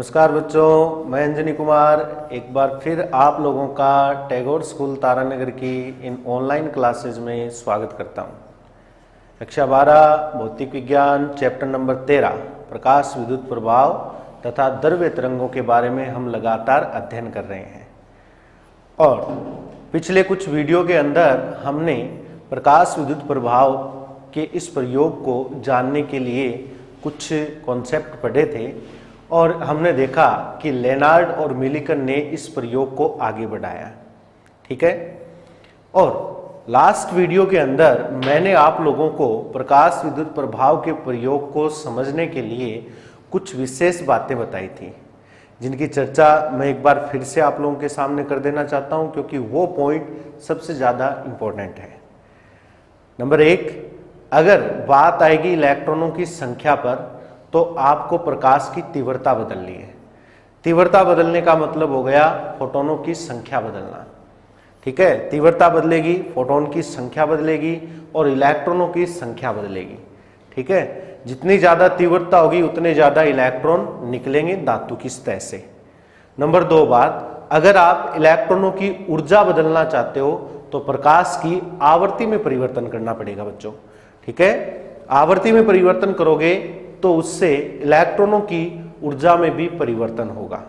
नमस्कार बच्चों, मैं अंजनी कुमार एक बार फिर आप लोगों का टैगोर स्कूल तारानगर की इन ऑनलाइन क्लासेज में स्वागत करता हूं। कक्षा 12 भौतिक विज्ञान चैप्टर नंबर 13 प्रकाश विद्युत प्रभाव तथा द्रव्य तरंगों के बारे में हम लगातार अध्ययन कर रहे हैं और पिछले कुछ वीडियो के अंदर हमने प्रकाश विद्युत प्रभाव के इस प्रयोग को जानने के लिए कुछ कॉन्सेप्ट पढ़े थे और हमने देखा कि लेनार्ड और मिलिकन ने इस प्रयोग को आगे बढ़ाया। ठीक है, और लास्ट वीडियो के अंदर मैंने आप लोगों को प्रकाश विद्युत प्रभाव के प्रयोग को समझने के लिए कुछ विशेष बातें बताई थी, जिनकी चर्चा मैं एक बार फिर से आप लोगों के सामने कर देना चाहता हूं, क्योंकि वो पॉइंट सबसे ज़्यादा इम्पोर्टेंट है। नंबर 1, अगर बात आएगी इलेक्ट्रॉनों की संख्या पर तो आपको प्रकाश की तीव्रता बदलनी है। तीव्रता बदलने का मतलब हो गया फोटोनों की संख्या बदलना। ठीक है, तीव्रता बदलेगी, फोटोन की संख्या बदलेगी और इलेक्ट्रॉनों की संख्या बदलेगी। ठीक है, जितनी ज्यादा तीव्रता होगी उतने ज्यादा इलेक्ट्रॉन निकलेंगे धातु की सतह से। नंबर 2 बात, अगर आप इलेक्ट्रॉनों की ऊर्जा बदलना चाहते हो तो प्रकाश की आवृत्ति में परिवर्तन करना पड़ेगा बच्चों। ठीक है, आवृत्ति में परिवर्तन करोगे तो उससे इलेक्ट्रॉनों की ऊर्जा में भी परिवर्तन होगा।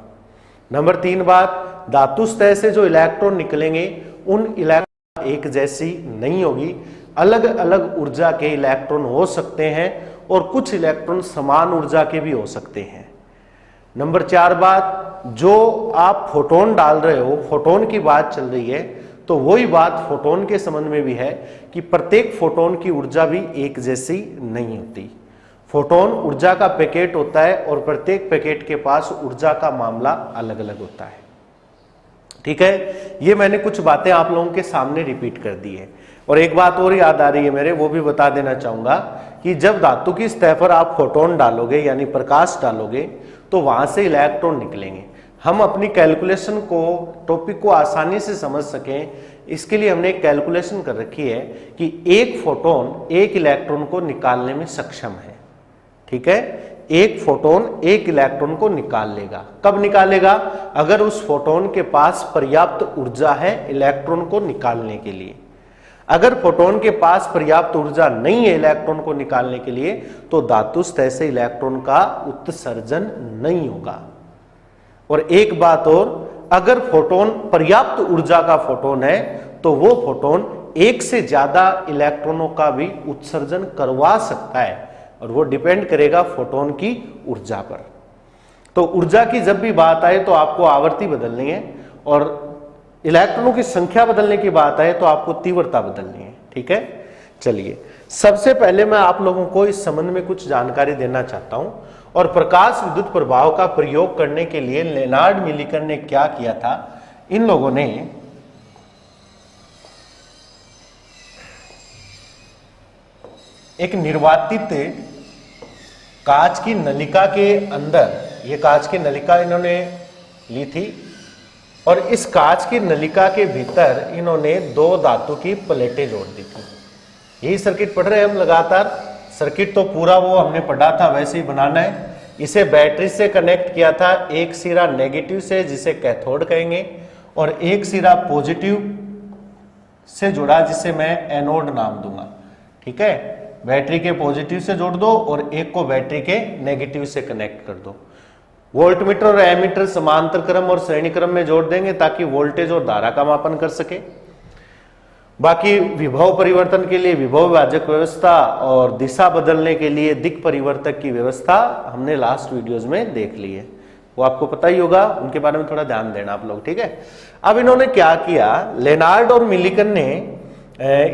नंबर 3 बात, धातु सतह से जो इलेक्ट्रॉन निकलेंगे उन इलेक्ट्रॉन एक जैसी नहीं होगी, अलग अलग ऊर्जा के इलेक्ट्रॉन हो सकते हैं और कुछ इलेक्ट्रॉन समान ऊर्जा के भी हो सकते हैं। नंबर 4 बात, जो आप फोटोन डाल रहे हो, फोटोन की बात चल रही है, तो वही बात फोटोन के संबंध में भी है कि प्रत्येक फोटोन की ऊर्जा भी एक जैसी नहीं होती। फोटोन ऊर्जा का पैकेट होता है और प्रत्येक पैकेट के पास ऊर्जा का मामला अलग अलग होता है। ठीक है, ये मैंने कुछ बातें आप लोगों के सामने रिपीट कर दी है। और एक बात और याद आ रही है मेरे, वो भी बता देना चाहूंगा कि जब धातु की सतह पर आप फोटोन डालोगे यानी प्रकाश डालोगे तो वहां से इलेक्ट्रॉन निकलेंगे। हम अपनी कैलकुलेशन को, टॉपिक को आसानी से समझ सकें, इसके लिए हमने एक कैलकुलेशन कर रखी है कि एक फोटोन एक इलेक्ट्रॉन को निकालने में सक्षम है। ठीक है, एक फोटोन एक इलेक्ट्रॉन को निकाल लेगा। कब निकालेगा? अगर उस फोटोन के पास पर्याप्त ऊर्जा है इलेक्ट्रॉन को निकालने के लिए। अगर फोटोन के पास पर्याप्त ऊर्जा नहीं है इलेक्ट्रॉन को निकालने के लिए तो धातु सतह से इलेक्ट्रॉन का उत्सर्जन नहीं होगा। और एक बात और, अगर फोटोन पर्याप्त ऊर्जा का फोटोन है तो वो फोटोन एक से ज्यादा इलेक्ट्रॉनों का भी उत्सर्जन करवा सकता है और वो डिपेंड करेगा फोटोन की ऊर्जा पर। तो ऊर्जा की जब भी बात आए तो आपको आवृत्ति बदलनी है और इलेक्ट्रॉनों की संख्या बदलने की बात आए तो आपको तीव्रता बदलनी है। ठीक है, चलिए सबसे पहले मैं आप लोगों को इस संबंध में कुछ जानकारी देना चाहता हूं और प्रकाश विद्युत प्रभाव का प्रयोग करने के लिए लेनार्ड मिलिकन ने क्या किया था। इन लोगों ने एक निर्वातित कांच की नलिका के अंदर, ये कांच की नलिका इन्होंने ली थी और इस कांच की नलिका के भीतर इन्होंने 2 धातु की प्लेटें जोड़ दी थी। यही सर्किट पढ़ रहे हैं हम लगातार। सर्किट तो पूरा वो हमने पढ़ा था, वैसे ही बनाना है। इसे बैटरी से कनेक्ट किया था, एक सिरा नेगेटिव से जिसे कैथोड कहेंगे और एक सिरा पॉजिटिव से जुड़ा जिसे मैं एनोड नाम दूंगा। ठीक है, बैटरी के पॉजिटिव से जोड़ दो और एक को बैटरी के नेगेटिव से कनेक्ट कर दो। वोल्टमीटर और एमीटर समांतर क्रम और श्रेणी क्रम में जोड़ देंगे ताकि वोल्टेज और धारा का मापन कर सके। बाकी विभव परिवर्तन के लिए विभव विभाजक व्यवस्था और दिशा बदलने के लिए दिक् परिवर्तक की व्यवस्था हमने लास्ट वीडियोज में देख ली है, वो आपको पता ही होगा, उनके बारे में थोड़ा ध्यान देना आप लोग। ठीक है, अब इन्होंने क्या किया, लेनार्ड और मिलिकन ने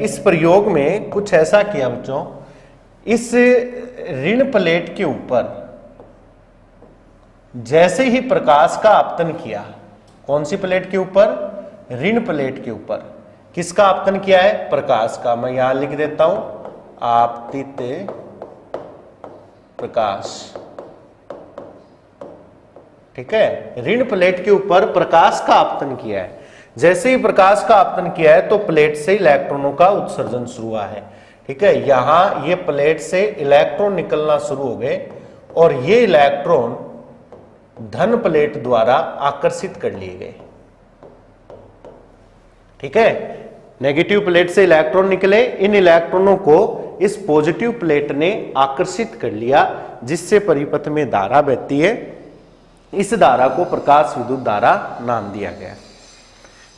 इस प्रयोग में कुछ ऐसा किया बच्चों, इस ऋण प्लेट के ऊपर जैसे ही प्रकाश का आपतन किया, कौन सी प्लेट के ऊपर? ऋण प्लेट के ऊपर। किसका आपतन किया है? प्रकाश का। मैं यहां लिख देता हूं, आपतित प्रकाश। ठीक है, ऋण प्लेट के ऊपर प्रकाश का आपतन किया है। जैसे ही प्रकाश का आपतन किया है तो प्लेट से इलेक्ट्रॉनों का उत्सर्जन शुरू हुआ है। ठीक है, यहां ये प्लेट से इलेक्ट्रॉन निकलना शुरू हो गए और ये इलेक्ट्रॉन धन प्लेट द्वारा आकर्षित कर लिए गए। ठीक है, नेगेटिव प्लेट से इलेक्ट्रॉन निकले, इन इलेक्ट्रॉनों को इस पॉजिटिव प्लेट ने आकर्षित कर लिया, जिससे परिपथ में धारा बहती है। इस धारा को प्रकाश विद्युत धारा नाम दिया गया।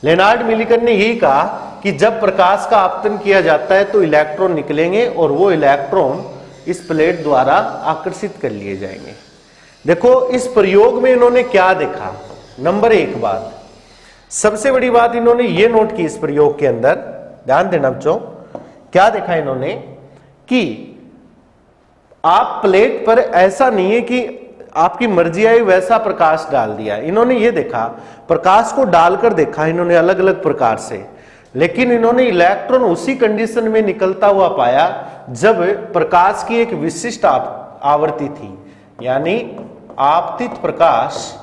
लेनार्ड मिलिकन ने यही कहा कि जब प्रकाश का आपतन किया जाता है तो इलेक्ट्रॉन निकलेंगे और वो इलेक्ट्रॉन इस प्लेट द्वारा आकर्षित कर लिए जाएंगे। देखो इस प्रयोग में इन्होंने क्या देखा। नंबर एक बात, सबसे बड़ी बात इन्होंने ये नोट की इस प्रयोग के अंदर, ध्यान देना बच्चों, क्या देखा इन्होंने कि आप प्लेट पर ऐसा नहीं है कि आपकी मर्जी आई वैसा प्रकाश डाल दिया। इन्होंने ये देखा, प्रकाश को डालकर देखा इन्होंने अलग अलग प्रकार से, लेकिन इन्होंने इलेक्ट्रॉन उसी कंडीशन में निकलता हुआ पाया जब प्रकाश की एक विशिष्ट आवृत्ति थी, यानी आपतित प्रकाश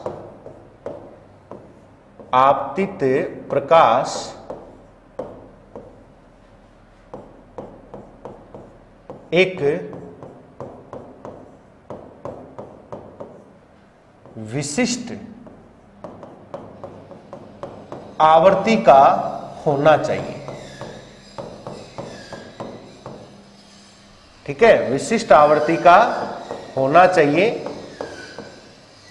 एक विशिष्ट आवर्ती का होना चाहिए। ठीक है, विशिष्ट आवर्ती का होना चाहिए।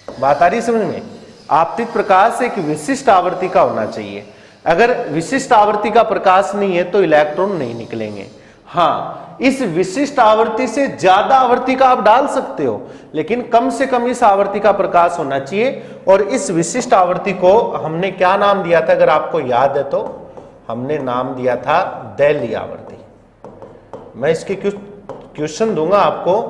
बात आ रही समझ में? आपतित प्रकाश एक विशिष्ट आवर्ती का होना चाहिए। अगर विशिष्ट आवर्ती का प्रकाश नहीं है तो इलेक्ट्रॉन नहीं निकलेंगे। हाँ, इस विशिष्ट आवर्ती से ज्यादा आवर्ती का आप डाल सकते हो, लेकिन कम से कम इस आवर्ती का प्रकाश होना चाहिए। और इस विशिष्ट आवर्ती को हमने क्या नाम दिया था, अगर आपको याद है तो हमने नाम दिया था दैली आवर्ती। मैं इसके क्वेश्चन दूंगा आपको,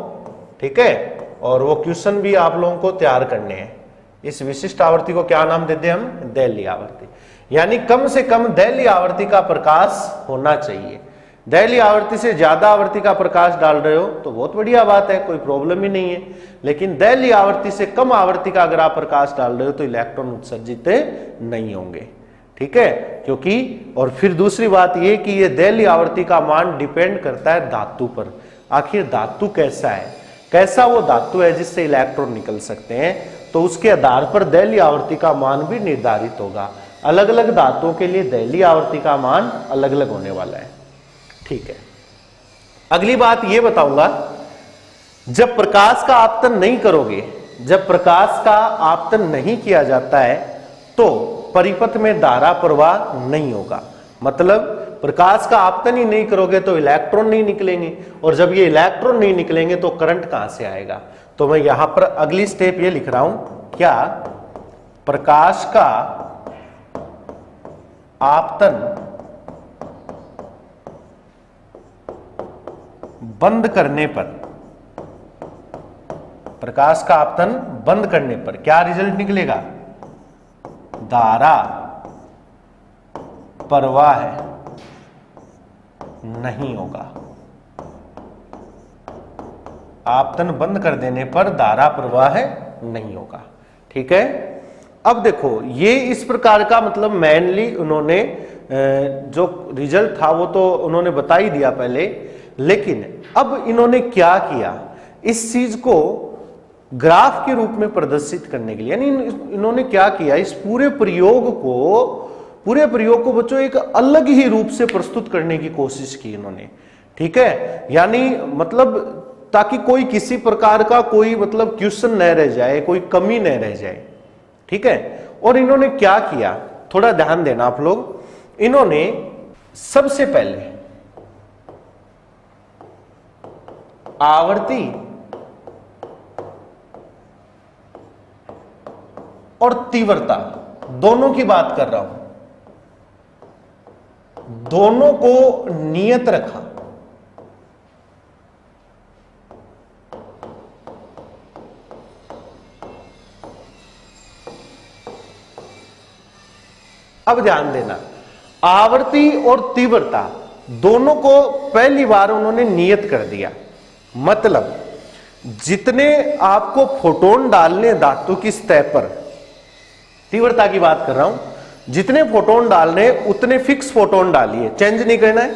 ठीक है, और वो क्वेश्चन भी आप लोगों को तैयार करने हैं। इस विशिष्ट आवर्ती को क्या नाम देते हैं हम? दैली आवर्ती। यानी कम से कम दैली आवर्ती का प्रकाश होना चाहिए। दैली आवर्ती से ज्यादा आवर्ती का प्रकाश डाल रहे हो तो बहुत बढ़िया बात है, कोई प्रॉब्लम ही नहीं है। लेकिन दैली आवर्ती से कम आवर्ती का अगर आप प्रकाश डाल रहे हो तो इलेक्ट्रॉन उत्सर्जित नहीं होंगे। ठीक है, क्योंकि और फिर दूसरी बात यह कि ये दैली आवर्ती का मान डिपेंड करता है धातु पर। आखिर धातु कैसा है, कैसा वो धातु है जिससे इलेक्ट्रॉन निकल सकते हैं, तो उसके आधार पर दैली आवर्ती का मान भी निर्धारित होगा। अलग अलग धातुओं के लिए दैली आवर्ती का मान अलग अलग होने वाला है। ठीक है, अगली बात ये बताऊंगा, जब प्रकाश का आपतन नहीं करोगे, जब प्रकाश का आपतन नहीं किया जाता है तो परिपथ में धारा प्रवाह नहीं होगा। मतलब प्रकाश का आपतन ही नहीं करोगे तो इलेक्ट्रॉन नहीं निकलेंगे, और जब ये इलेक्ट्रॉन नहीं निकलेंगे तो करंट कहां से आएगा। तो मैं यहां पर अगली स्टेप ये लिख रहा हूं, क्या प्रकाश का आपतन बंद करने पर, प्रकाश का आपतन बंद करने पर क्या रिजल्ट निकलेगा? धारा प्रवाह नहीं होगा। आपतन बंद कर देने पर धारा प्रवाह नहीं होगा। ठीक है, अब देखो ये इस प्रकार का मतलब मेनली उन्होंने जो रिजल्ट था वो तो उन्होंने बता ही दिया पहले, लेकिन अब इन्होंने क्या किया, इस चीज को ग्राफ के रूप में प्रदर्शित करने के लिए, यानी इन्होंने क्या किया, इस पूरे प्रयोग को बच्चों एक अलग ही रूप से प्रस्तुत करने की कोशिश की इन्होंने। ठीक है, यानी मतलब ताकि कोई किसी प्रकार का कोई मतलब क्वेश्चन न रह जाए, कोई कमी न रह जाए। ठीक है, और इन्होंने क्या किया, थोड़ा ध्यान देना आप लोग। इन्होंने सबसे पहले आवर्ती और तीव्रता दोनों की बात कर रहा हूं, दोनों को नियत रखा। अब ध्यान देना, आवर्ती और तीव्रता दोनों को पहली बार उन्होंने नियत कर दिया। मतलब जितने आपको फोटोन डालने धातु की सतह पर, तीव्रता की बात कर रहा हूं, जितने फोटोन डालने उतने फिक्स फोटोन डालिए, चेंज नहीं करना है।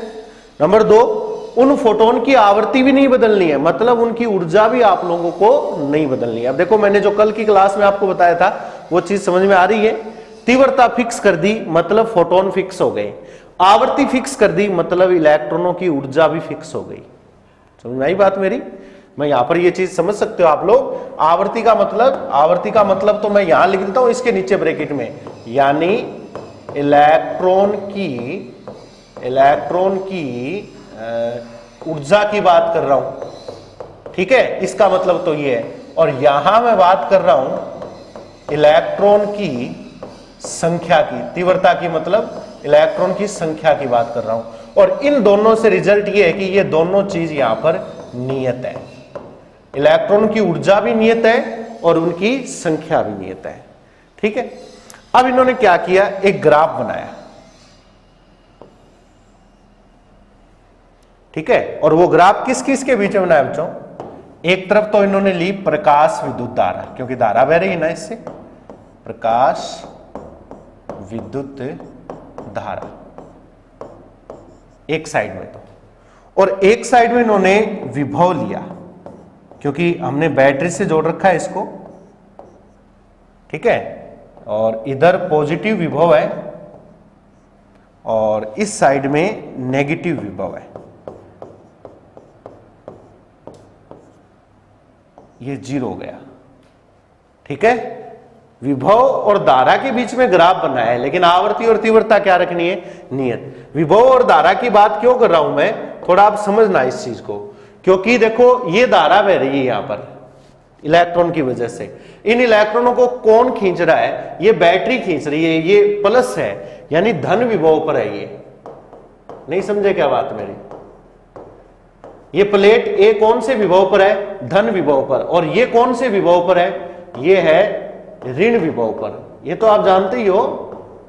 नंबर 2, उन फोटोन की आवृत्ति भी नहीं बदलनी है, मतलब उनकी ऊर्जा भी आप लोगों को नहीं बदलनी है। अब देखो मैंने जो कल की क्लास में आपको बताया था वो चीज समझ में आ रही है। तीव्रता फिक्स कर दी मतलब फोटोन फिक्स हो गए, आवृत्ति फिक्स कर दी मतलब इलेक्ट्रॉनों की ऊर्जा भी फिक्स हो गई। समझ में आई बात मेरी? मैं यहां पर ये चीज समझ सकते हो आप लोग। आवृत्ति का मतलब तो मैं यहां लिख देता हूं इसके नीचे ब्रैकेट में, यानी इलेक्ट्रॉन की ऊर्जा की बात कर रहा हूं, ठीक है, इसका मतलब तो ये है। और यहां मैं बात कर रहा हूं इलेक्ट्रॉन की संख्या की, तीव्रता की मतलब इलेक्ट्रॉन की संख्या की बात कर रहा हूं। और इन दोनों से रिजल्ट ये है कि ये दोनों चीज यहां पर नियत है, इलेक्ट्रॉन की ऊर्जा भी नियत है और उनकी संख्या भी नियत है, ठीक है। अब इन्होंने क्या किया, एक ग्राफ बनाया, ठीक है। और वो ग्राफ किस किस के बीच में बनाया बच्चों? एक तरफ तो इन्होंने ली प्रकाश विद्युत धारा, क्योंकि धारा बह रही है ना इससे, प्रकाश विद्युत धारा एक साइड में तो, और एक साइड में इन्होंने विभव लिया, क्योंकि हमने बैटरी से जोड़ रखा है इसको, ठीक है। और इधर पॉजिटिव विभव है और इस साइड में नेगेटिव विभव है, ये 0 हो गया, ठीक है। विभव और धारा के बीच में ग्राफ बना है, लेकिन आवृत्ति और तीव्रता क्या रखनी है? नियत। विभव और धारा की बात क्यों कर रहा हूं मैं, थोड़ा आप समझना इस चीज को, क्योंकि देखो ये धारा बह रही है यहां पर इलेक्ट्रॉन की वजह से। इन इलेक्ट्रॉनों को कौन खींच रहा है? ये बैटरी खींच रही है, ये प्लस है, यानी धन विभव पर है। ये नहीं समझे क्या बात मेरी? ये प्लेट ए कौन से विभव पर है? धन विभव पर। और ये कौन से विभव पर है? ये है ऋण विभव पर। ये तो आप जानते ही हो,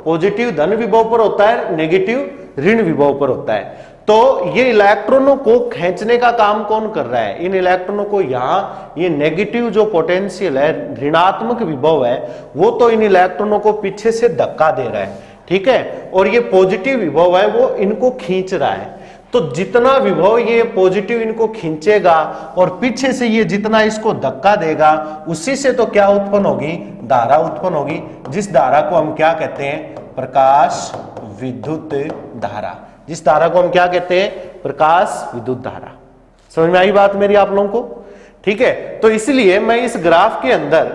पॉजिटिव धन विभव पर होता है, नेगेटिव ऋण विभव पर होता है। तो ये इलेक्ट्रॉनों को खींचने का काम कौन कर रहा है? इन इलेक्ट्रॉनों को यहां ये नेगेटिव जो पोटेंशियल है, ऋणात्मक विभव है, वो तो इन इलेक्ट्रॉनों को पीछे से धक्का दे रहा है, ठीक है। और ये पॉजिटिव विभव है, वो इनको खींच रहा है। तो जितना विभव ये पॉजिटिव इनको खींचेगा और पीछे से ये जितना इसको धक्का देगा, उसी से तो क्या उत्पन्न होगी? धारा उत्पन्न होगी, जिस धारा को हम क्या कहते हैं? प्रकाश विद्युत धारा। जिस धारा को हम क्या कहते हैं? प्रकाश विद्युत धारा। समझ में आई बात मेरी आप लोगों को? ठीक है। तो इसलिए मैं इस ग्राफ के अंदर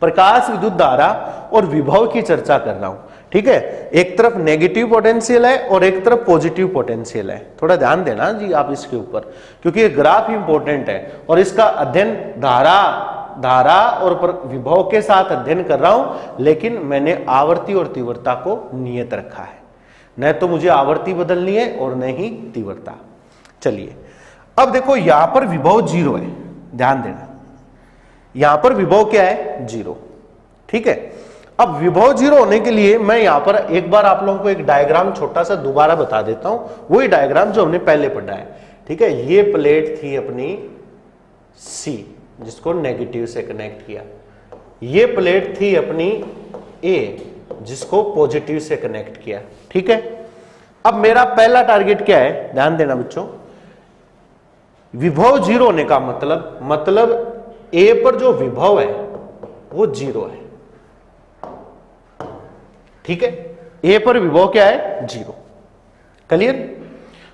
प्रकाश विद्युत धारा और विभव की चर्चा कर रहा हूं, ठीक है। एक तरफ नेगेटिव पोटेंशियल है और एक तरफ पॉजिटिव पोटेंशियल है। थोड़ा ध्यान देना जी आप इसके ऊपर, क्योंकि ये ग्राफ इंपॉर्टेंट है और इसका अध्ययन धारा और विभव के साथ अध्ययन कर रहा हूं, लेकिन मैंने आवर्ती और तीव्रता को नियत रखा है। न तो मुझे आवर्ती बदलनी है और न ही तीव्रता। चलिए अब देखो यहां पर विभव 0 है, ध्यान देना। यहां पर विभव क्या है? 0, ठीक है। अब विभव 0 होने के लिए मैं यहां पर एक बार आप लोगों को एक डायग्राम छोटा सा दोबारा बता देता हूं, वही डायग्राम जो हमने पहले पढ़ा है, ठीक है। ये प्लेट थी अपनी C, जिसको नेगेटिव से कनेक्ट किया। ये प्लेट थी अपनी A, जिसको पॉजिटिव से कनेक्ट किया, ठीक है। अब मेरा पहला टारगेट क्या है? ध्यान देना बच्चों। विभव 0 होने का मतलब A पर जो विभव है वो 0 है, ठीक है। A पर विभव क्या है? 0। क्लियर?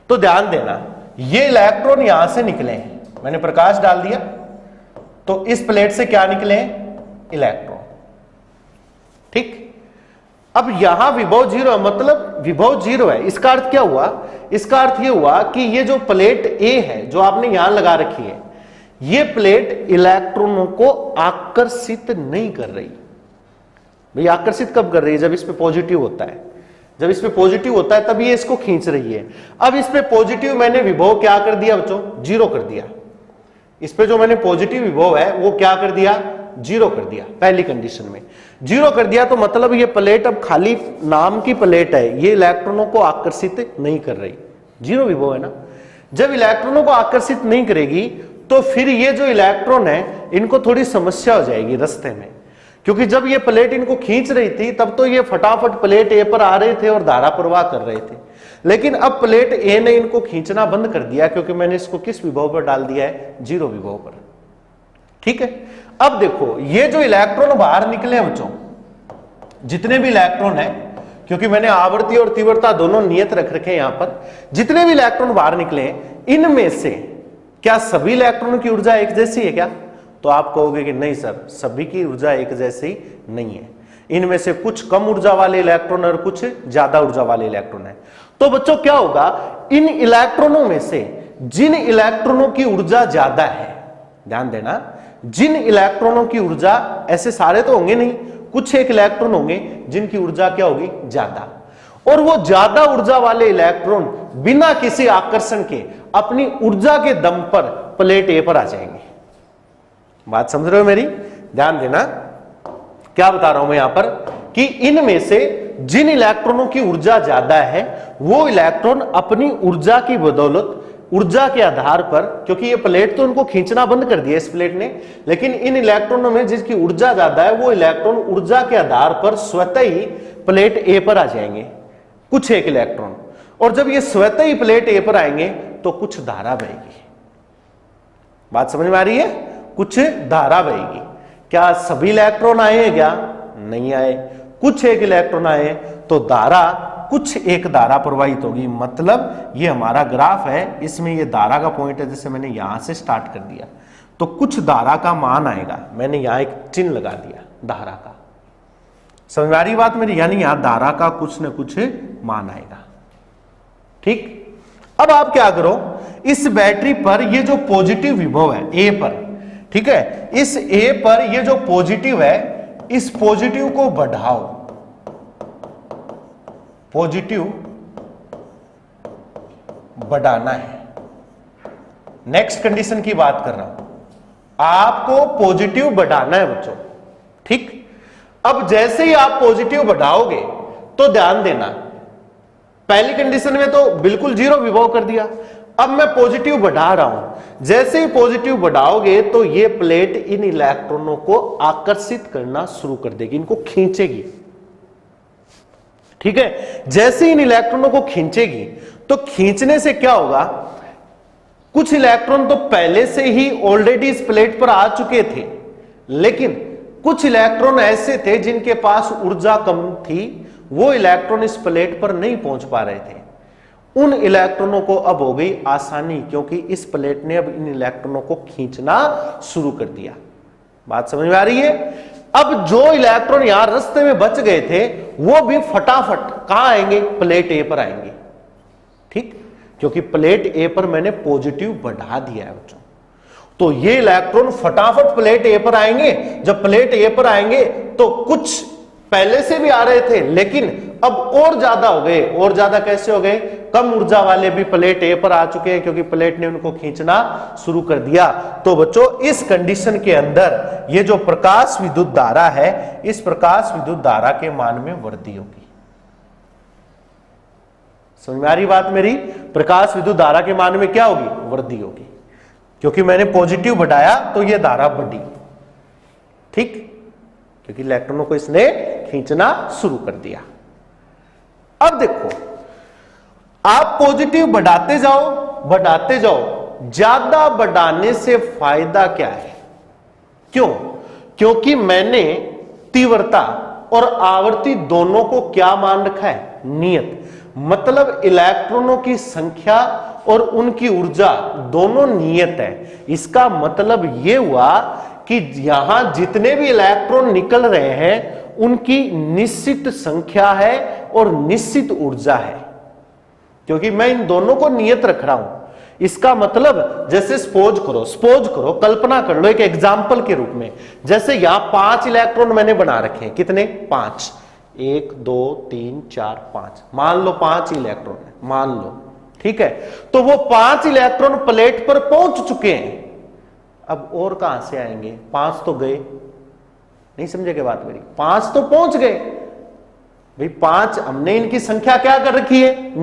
तो ध्यान देना, ये इलेक्ट्रॉन यहां से निकले हैं, मैंने प्रकाश डाल दिया, तो इस प्लेट से क्या निकले हैं? इलेक्ट्रॉन, ठीक। अब यहां विभव 0 मतलब विभव 0 है। इसका अर्थ क्या हुआ? इसका अर्थ यह हुआ कि ये जो प्लेट A है जो आपने यहां लगा रखी है, ये प्लेट इलेक्ट्रॉनों को आकर्षित नहीं कर रही। भाई आकर्षित कब कर रही है? जब इस पे पॉजिटिव होता है। जब इस पे पॉजिटिव होता है तब ये इसको खींच रही है। अब इस पे पॉजिटिव मैंने विभव क्या कर दिया बच्चों? 0 कर दिया। इस पे जो मैंने पॉजिटिव विभव है वो क्या कर दिया? 0 कर दिया। पहली कंडीशन में 0 कर दिया, तो मतलब ये प्लेट अब खाली नाम की प्लेट है, ये इलेक्ट्रॉनों को आकर्षित नहीं कर रही। 0 विभव है ना। जब इलेक्ट्रॉनों को आकर्षित नहीं करेगी तो फिर ये जो इलेक्ट्रॉन है इनको थोड़ी समस्या हो जाएगी रास्ते में, क्योंकि जब ये प्लेट इनको खींच रही थी तब तो ये फटाफट प्लेट ए पर आ रहे थे और धारा प्रवाह कर रहे थे, लेकिन अब प्लेट ए ने इनको खींचना बंद कर दिया क्योंकि मैंने इसको किस विभव पर डाल दिया है, 0 विभव पर। ठीक है, अब देखो ये जो इलेक्ट्रॉन बाहर निकले हैं बच्चों, जितने भी इलेक्ट्रॉन है, क्योंकि मैंने आवर्ती और तीव्रता दोनों नियत रख रखे हैं यहां पर, जितने भी इलेक्ट्रॉन बाहर निकले हैं इनमें से क्या सभी इलेक्ट्रॉनों की ऊर्जा एक जैसी है क्या? तो आप कहोगे कि नहीं सर, सभी की ऊर्जा एक जैसी नहीं है, इनमें से कुछ कम ऊर्जा वाले इलेक्ट्रॉन और कुछ ज्यादा ऊर्जा वाले इलेक्ट्रॉन है। तो बच्चों क्या होगा, इन इलेक्ट्रॉनों में से जिन इलेक्ट्रॉनों की ऊर्जा ज्यादा है, ध्यान देना, जिन इलेक्ट्रॉनों की ऊर्जा, ऐसे सारे तो होंगे नहीं, कुछ एक इलेक्ट्रॉन होंगे जिनकी ऊर्जा क्या होगी, ज्यादा, और वो ज्यादा ऊर्जा वाले इलेक्ट्रॉन बिना किसी आकर्षण के अपनी ऊर्जा के दम पर प्लेट ए पर आ जाएंगे। बात समझ रहे हो मेरी? ध्यान देना, क्या बता रहा हूं मैं यहां पर कि इनमें से जिन इलेक्ट्रॉनों की ऊर्जा ज्यादा है वो इलेक्ट्रॉन अपनी ऊर्जा की बदौलत, ऊर्जा के आधार पर, क्योंकि ये प्लेट तो उनको खींचना बंद कर दिया इस प्लेट ने, लेकिन इन इलेक्ट्रॉनों में जिसकी ऊर्जा ज्यादा है वो इलेक्ट्रॉन ऊर्जा के आधार पर स्वतः ही प्लेट ए पर आ जाएंगे, कुछ एक इलेक्ट्रॉन, और जब ये स्वतः ही प्लेट ए पर आएंगे तो कुछ धारा बहेगी। बात समझ में आ रही है? कुछ धारा बहेगी। क्या सभी इलेक्ट्रॉन आए हैं क्या? नहीं आए, कुछ एक इलेक्ट्रॉन आए, तो धारा, कुछ एक धारा प्रवाहित होगी। मतलब ये हमारा ग्राफ है, इसमें ये धारा का पॉइंट है, जैसे मैंने यहां से स्टार्ट कर दिया, तो कुछ धारा का मान आएगा, मैंने यहां एक चिन्ह लगा दिया धारा का। समझ में आ रही बात मेरी? यानी यहां धारा का कुछ न कुछ मान आएगा। ठीक, अब आप क्या करो, इस बैटरी पर ये जो पॉजिटिव विभव है ए पर, ठीक है, इस ए पर ये जो पॉजिटिव है, इस पॉजिटिव को बढ़ाओ, पॉजिटिव बढ़ाना है। नेक्स्ट कंडीशन की बात कर रहा हूं, आपको पॉजिटिव बढ़ाना है बच्चों। ठीक, अब जैसे ही आप पॉजिटिव बढ़ाओगे तो ध्यान देना, पहली कंडीशन में तो बिल्कुल 0 विभव कर दिया, अब मैं पॉजिटिव बढ़ा रहा हूं, जैसे ही पॉजिटिव बढ़ाओगे तो ये प्लेट इन इलेक्ट्रॉनों को आकर्षित करना शुरू कर देगी, इनको खींचेगी। ठीक है, जैसे इन इलेक्ट्रॉनों को खींचेगी तो खींचने से क्या होगा, कुछ इलेक्ट्रॉन तो पहले से ही ऑलरेडी इस प्लेट पर आ चुके थे, लेकिन कुछ इलेक्ट्रॉन ऐसे थे जिनके पास ऊर्जा कम थी, वो इलेक्ट्रॉन इस प्लेट पर नहीं पहुंच पा रहे थे। उन इलेक्ट्रॉनों को अब हो गई आसानी, क्योंकि इस प्लेट ने अब इन इलेक्ट्रॉनों को खींचना शुरू कर दिया। बात समझ में आ रही है? अब जो इलेक्ट्रॉन यहां रास्ते में बच गए थे वो भी फटाफट कहां आएंगे, प्लेट ए पर आएंगे। ठीक, क्योंकि प्लेट ए पर मैंने पॉजिटिव बढ़ा दिया है बच्चों, तो ये इलेक्ट्रॉन फटाफट प्लेट ए पर आएंगे। जब प्लेट ए पर आएंगे तो कुछ पहले से भी आ रहे थे, लेकिन अब और ज्यादा हो गए। और ज्यादा कैसे हो गए, कम ऊर्जा वाले भी प्लेट ए पर आ चुके हैं, क्योंकि प्लेट ने उनको खींचना शुरू कर दिया। तो बच्चों, इस कंडीशन के अंदर ये जो प्रकाश विद्युत धारा है, इस प्रकाश विद्युत धारा के मान में वृद्धि होगी। समझ में आ रही बात मेरी? प्रकाश विद्युत धारा के मान में क्या होगी, वृद्धि होगी, क्योंकि मैंने पॉजिटिव बढ़ाया तो ये धारा बढ़ी। ठीक, क्योंकि इलेक्ट्रॉनों को इसने खींचना शुरू कर दिया। अब देखो, आप पॉजिटिव बढ़ाते जाओ, बढ़ाते जाओ, ज्यादा बढ़ाने से फायदा क्या है? क्यों? क्योंकि मैंने तीव्रता और आवर्ती दोनों को क्या मान रखा है, नियत। मतलब इलेक्ट्रॉनों की संख्या और उनकी ऊर्जा दोनों नियत है। इसका मतलब यह हुआ कि यहां जितने भी इलेक्ट्रॉन निकल रहे हैं उनकी निश्चित संख्या है और निश्चित ऊर्जा है, क्योंकि मैं इन दोनों को नियत रख रहा हूं। इसका मतलब जैसे सपोज करो, कल्पना कर लो एक एग्जाम्पल के रूप में, जैसे यहां 5 इलेक्ट्रॉन मैंने बना रखे हैं। कितने? 5, 1 2 3 4 5, मान लो 5 इलेक्ट्रॉन है, मान लो। ठीक है, तो वो 5 इलेक्ट्रॉन प्लेट पर पहुंच चुके हैं। अब और कहां से आएंगे? 5 तो गए, नहीं समझे क्या बात मेरी? 5 तो पहुंच गए भाई। 5 हमने इनकी संख्या क्या कर रखी है,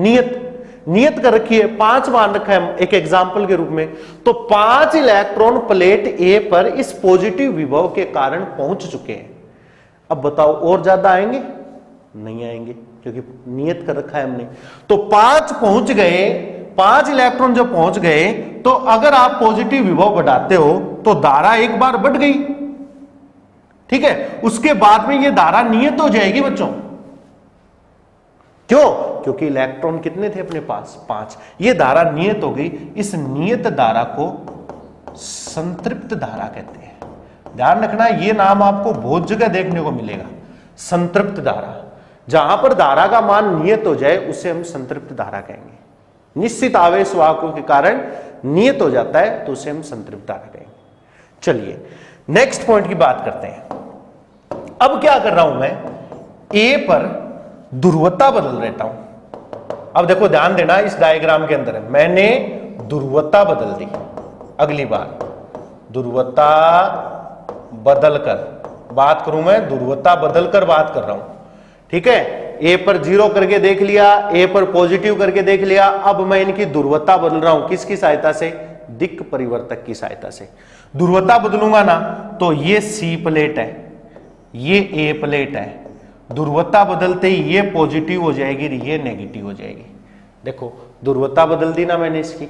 नियत कर रखी है, 5 मान रखा है एक एग्जाम्पल के रूप में। तो 5 इलेक्ट्रॉन प्लेट ए पर इस पॉजिटिव विभव के कारण पहुंच चुके हैं। अब बताओ और ज्यादा आएंगे? नहीं आएंगे, क्योंकि नियत कर रखा है हमने। तो 5 पहुंच गए, 5 इलेक्ट्रॉन जब पहुंच गए तो अगर आप पॉजिटिव विभव बढ़ाते हो तो धारा एक बार बढ़ गई, ठीक है। उसके बाद में ये धारा नियत हो जाएगी बच्चों। क्यों? क्योंकि इलेक्ट्रॉन कितने थे अपने पास? 5। ये धारा नियत हो गई। इस नियत धारा को संतृप्त धारा कहते हैं। ध्यान रखना, ये नाम आपको बहुत जगह देखने को मिलेगा, संतृप्त धारा। जहां पर धारा का मान नियत हो जाए उसे हम संतृप्त धारा कहेंगे। निश्चित आवेश वाहकों के कारण नियत हो जाता है तो उसे हम संतृप्त धारा कहेंगे। चलिए नेक्स्ट पॉइंट की बात करते हैं। अब क्या कर रहा हूं मैं? ए पर ध्रुवता बदल देता हूं। अब देखो ध्यान देना, इस डायग्राम के अंदर मैंने ध्रुवता बदल दी। अगली बार ध्रुवता बदलकर बात करूं मैं, ध्रुवता बदलकर बात कर रहा हूं, ठीक है। ए पर 0 करके देख लिया, ए पर पॉजिटिव करके देख लिया। अब मैं इनकी ध्रुवता बदल रहा हूं, किसकी सहायता से? दिक् परिवर्तक की सहायता से। ध्रुवता बदलूंगा ना तो ये सी प्लेट है, ये ए प्लेट है। ध्रुवता बदलते ही ये पॉजिटिव हो जाएगी, ये नेगेटिव हो जाएगी। देखो ध्रुवता बदल दी ना मैंने इसकी।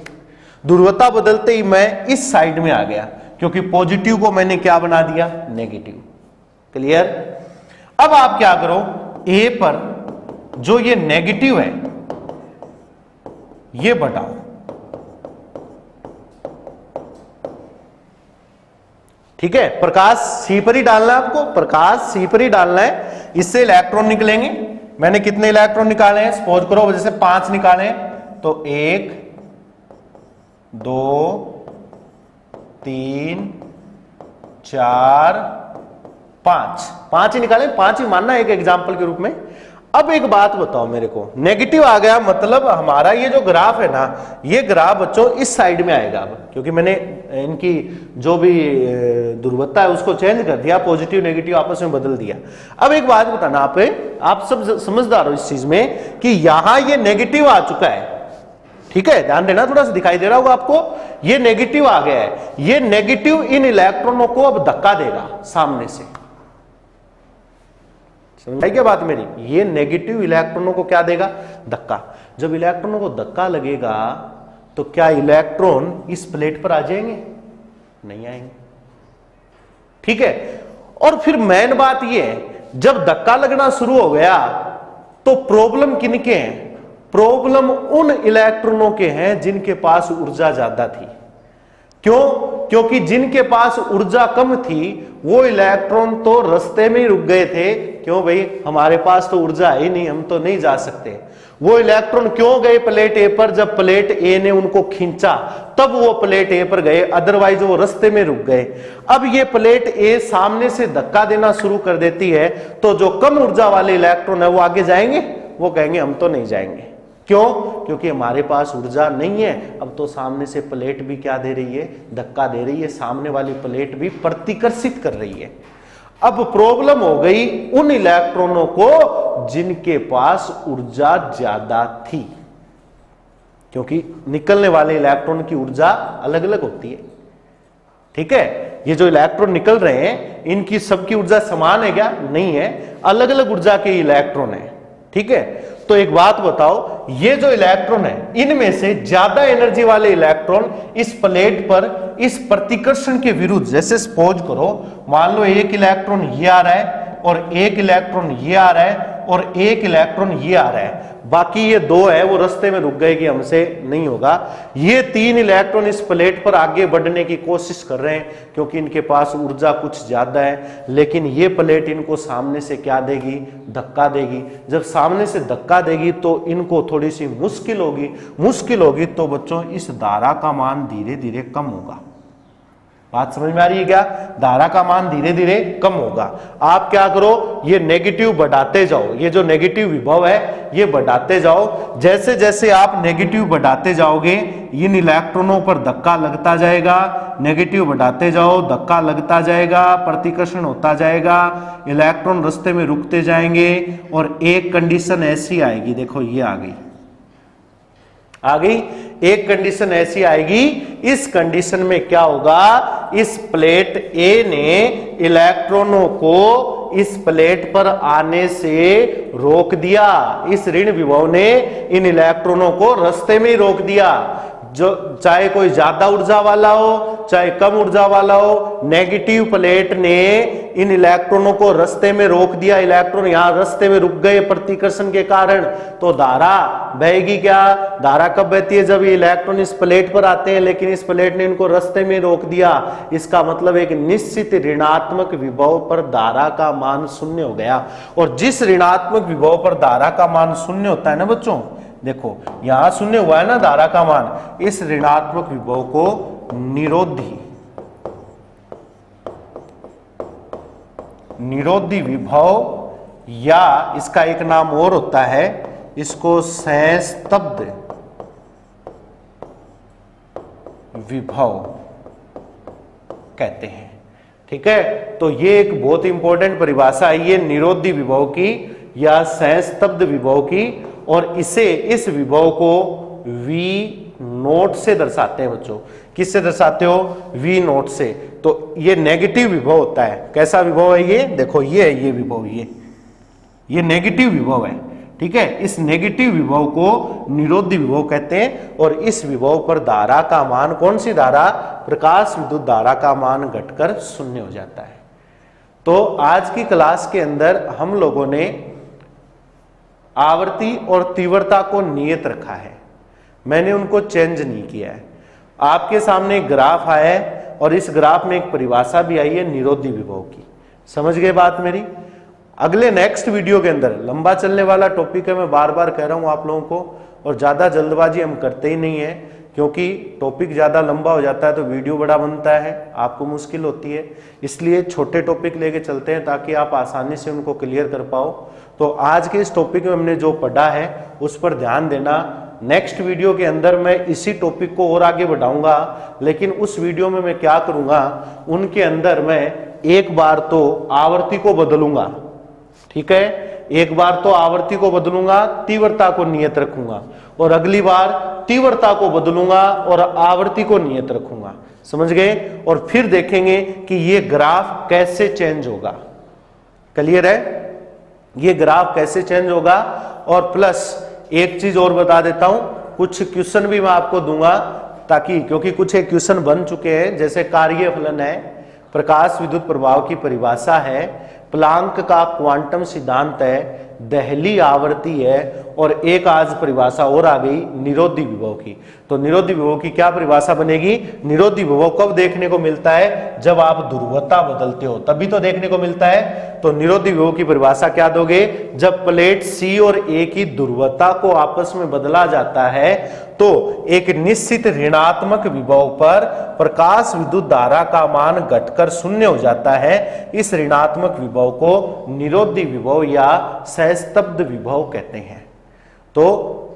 ध्रुवता बदलते ही मैं इस साइड में आ गया, क्योंकि पॉजिटिव को मैंने क्या बना दिया? नेगेटिव। क्लियर? अब आप क्या करो, ए पर जो ये नेगेटिव है ये बढ़ाओ, ठीक है। प्रकाश सी पर ही डालना है आपको, प्रकाश सी पर ही डालना है। इससे इलेक्ट्रॉन निकलेंगे। मैंने कितने इलेक्ट्रॉन निकाले हैं? सपोज करो जैसे 5 निकाले तो 1 2 3 4 5 ही निकाले, 5 ही मानना एक एग्जाम्पल के रूप में। अब एक बात बताओ मेरे को, नेगेटिव आ गया मतलब हमारा ये जो ग्राफ है ना, ये ग्राफ बच्चों इस साइड में आएगा। अब क्योंकि मैंने इनकी जो भी ध्रुवता है उसको चेंज कर दिया, पॉजिटिव नेगेटिव आपस में बदल दिया। अब एक बात बताना, आप सब समझदार हो इस चीज में कि यहां ये नेगेटिव आ चुका है, ठीक है। ध्यान देना, थोड़ा सा दिखाई दे रहा होगा आपको, ये नेगेटिव आ गया है। ये नेगेटिव इन इलेक्ट्रॉनों को अब धक्का देगा सामने से। समझ आई क्या बात मेरी? ये नेगेटिव इलेक्ट्रॉनों को क्या देगा? धक्का। जब इलेक्ट्रॉनों को धक्का लगेगा तो क्या इलेक्ट्रॉन इस प्लेट पर आ जाएंगे? नहीं आएंगे, ठीक है। और फिर मेन बात ये है, जब धक्का लगना शुरू हो गया तो प्रॉब्लम किनके हैं? प्रॉब्लम उन इलेक्ट्रॉनों के हैं जिनके पास ऊर्जा ज्यादा थी। क्यों? क्योंकि जिनके पास ऊर्जा कम थी वो इलेक्ट्रॉन तो रास्ते में ही रुक गए थे। क्यों भाई? हमारे पास तो ऊर्जा है ही नहीं, हम तो नहीं जा सकते। वो इलेक्ट्रॉन क्यों गए प्लेट ए पर? जब प्लेट ए ने उनको खींचा तब वो प्लेट ए पर गए, अदरवाइज वो रास्ते में रुक गए। अब ये प्लेट ए सामने से धक्का देना शुरू कर देती है तो जो कम ऊर्जा वाले इलेक्ट्रॉन है वो आगे जाएंगे? वो कहेंगे हम तो नहीं जाएंगे। क्यों? क्योंकि हमारे पास ऊर्जा नहीं है। अब तो सामने से प्लेट भी क्या दे रही है? धक्का दे रही है। सामने वाली प्लेट भी प्रतिकर्षित कर रही है। अब प्रॉब्लम हो गई उन इलेक्ट्रॉनों को जिनके पास ऊर्जा ज्यादा थी, क्योंकि निकलने वाले इलेक्ट्रॉन की ऊर्जा अलग अलग होती है, ठीक है। ये जो इलेक्ट्रॉन निकल रहे हैं इनकी सबकी ऊर्जा समान है क्या? नहीं है, अलग अलग ऊर्जा के इलेक्ट्रॉन है, ठीक है। तो एक बात बताओ, ये जो इलेक्ट्रॉन है इनमें से ज्यादा एनर्जी वाले इलेक्ट्रॉन इस प्लेट पर इस प्रतिकर्षण के विरुद्ध, जैसे सपोज करो मान लो एक इलेक्ट्रॉन ये आ रहा है और एक इलेक्ट्रॉन ये आ रहा है और एक इलेक्ट्रॉन ये आ रहा है, बाकी ये 2 है वो रास्ते में रुक गए कि हमसे नहीं होगा। ये 3 इलेक्ट्रॉन इस प्लेट पर आगे बढ़ने की कोशिश कर रहे हैं क्योंकि इनके पास ऊर्जा कुछ ज्यादा है, लेकिन ये प्लेट इनको सामने से क्या देगी? धक्का देगी। जब सामने से धक्का देगी तो इनको थोड़ी सी मुश्किल होगी तो बच्चों इस धारा का मान धीरे धीरे कम होगा। बात समझ में आ रही है क्या? धारा का मान धीरे धीरे कम होगा। आप क्या करो, ये नेगेटिव बढ़ाते जाओ, ये जो नेगेटिव विभव है ये बढ़ाते जाओ। जैसे जैसे आप नेगेटिव बढ़ाते जाओगे इन इलेक्ट्रॉनों पर धक्का लगता जाएगा, नेगेटिव बढ़ाते जाओ, धक्का लगता जाएगा, प्रतिकर्षण होता जाएगा, इलेक्ट्रॉन रास्ते में रुकते जाएंगे और एक कंडीशन ऐसी आएगी, देखो ये आ गई एक कंडीशन ऐसी आएगी। इस कंडीशन में क्या होगा? इस प्लेट ए ने इलेक्ट्रॉनों को इस प्लेट पर आने से रोक दिया। इस ऋण विभव ने इन इलेक्ट्रॉनों को रास्ते में ही रोक दिया। जो चाहे कोई ज्यादा ऊर्जा वाला हो चाहे कम ऊर्जा वाला हो, नेगेटिव प्लेट ने इन इलेक्ट्रॉनों को रास्ते में रोक दिया। इलेक्ट्रॉन यहां रास्ते में रुक गए प्रतिकर्षण के कारण, तो धारा बहेगी क्या? धारा कब बहती है? जब ये इलेक्ट्रॉन इस प्लेट पर आते हैं, लेकिन इस प्लेट ने इनको रास्ते में रोक दिया। इसका मतलब एक निश्चित ऋणात्मक विभव पर धारा का मान शून्य हो गया। और जिस ऋणात्मक विभव पर धारा का मान शून्य होता है ना बच्चों, देखो यहां शून्य हुआ है ना धारा का मान, इस ऋणात्मक विभव को निरोधी विभव, या इसका एक नाम और होता है, इसको संस्तब्ध विभव कहते हैं। ठीक है, तो ये एक बहुत इंपॉर्टेंट परिभाषा है ये निरोधी विभव की या संस्तब्ध विभव की। और इस विभव को V नोट से दर्शाते हैं बच्चों। किससे दर्शाते हो? V नोट से। तो ये नेगेटिव विभव होता है। कैसा विभव है ये? देखो ये है, ये विभव, ये नेगेटिव विभव है। ठीक है, इस नेगेटिव विभव को निरोधी विभव कहते हैं। और इस विभव पर धारा का मान, कौन सी धारा? प्रकाश विद्युत धारा का मान घटकर शून्य हो जाता है। तो आज की क्लास के अंदर हम लोगों ने आवृत्ति और तीव्रता को नियत रखा है, मैंने उनको चेंज नहीं किया है। आपके सामने एक ग्राफ आया है और इस ग्राफ में एक परिभाषा भी आई है निरोधी विभव की। समझ गए बात मेरी? अगले नेक्स्ट वीडियो के अंदर, लंबा चलने वाला टॉपिक है, मैं बार बार कह रहा हूं आप लोगों को, और ज्यादा जल्दबाजी हम करते ही नहीं है, क्योंकि टॉपिक ज्यादा लंबा हो जाता है तो वीडियो बड़ा बनता है, आपको मुश्किल होती है। इसलिए छोटे टॉपिक लेके चलते हैं ताकि आप आसानी से उनको क्लियर कर पाओ। तो आज के इस टॉपिक में हमने जो पढ़ा है उस पर ध्यान देना। नेक्स्ट वीडियो के अंदर मैं इसी टॉपिक को और आगे बढ़ाऊंगा, लेकिन उस वीडियो में मैं क्या करूंगा, उनके अंदर मैं एक बार तो आवृत्ति को बदलूंगा। ठीक है, एक बार तो आवृत्ति को बदलूंगा, तीव्रता को नियत रखूंगा, और अगली बार तीव्रता को बदलूंगा और आवृत्ति को नियत रखूंगा। समझ गए? और फिर देखेंगे कि ये ग्राफ कैसे चेंज होगा। क्लियर है? ये ग्राफ कैसे चेंज होगा। और प्लस एक चीज और बता देता हूं, कुछ क्वेश्चन भी मैं आपको दूंगा, ताकि, क्योंकि कुछ एक क्वेश्चन बन चुके हैं, जैसे कार्यफलन है, प्रकाश विद्युत प्रभाव की परिभाषा है, प्लांक का क्वांटम सिद्धांत है, दहली आवृत्ति है, और एक आज परिभाषा और आ गई निरोधी विभव की। तो निरोधी विभव की क्या परिभाषा बनेगी? निरोधी विभव कब देखने को मिलता है? जब आप ध्रुवता बदलते हो, तभी तो देखने को मिलता है। तो निरोधी विभव की परिभाषा क्या दोगे? जब प्लेट C और A की ध्रुवता को आपस में बदला जाता है तो एक निश्चित ऋणात्मक विभव पर प्रकाश विद्युत धारा का मान घटकर शून्य हो जाता है। इस ऋणात्मक विभव को निरोधी विभव या संस्तब्ध विभव कहते हैं। तो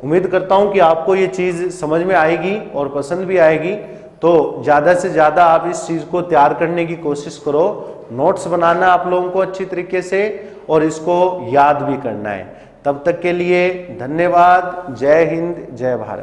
उम्मीद करता हूं कि आपको ये चीज समझ में आएगी और पसंद भी आएगी। तो ज्यादा से ज्यादा आप इस चीज को तैयार करने की कोशिश करो, नोट्स बनाना आप लोगों को अच्छी तरीके से, और इसको याद भी करना है। तब तक के लिए धन्यवाद। जय हिंद, जय भारत।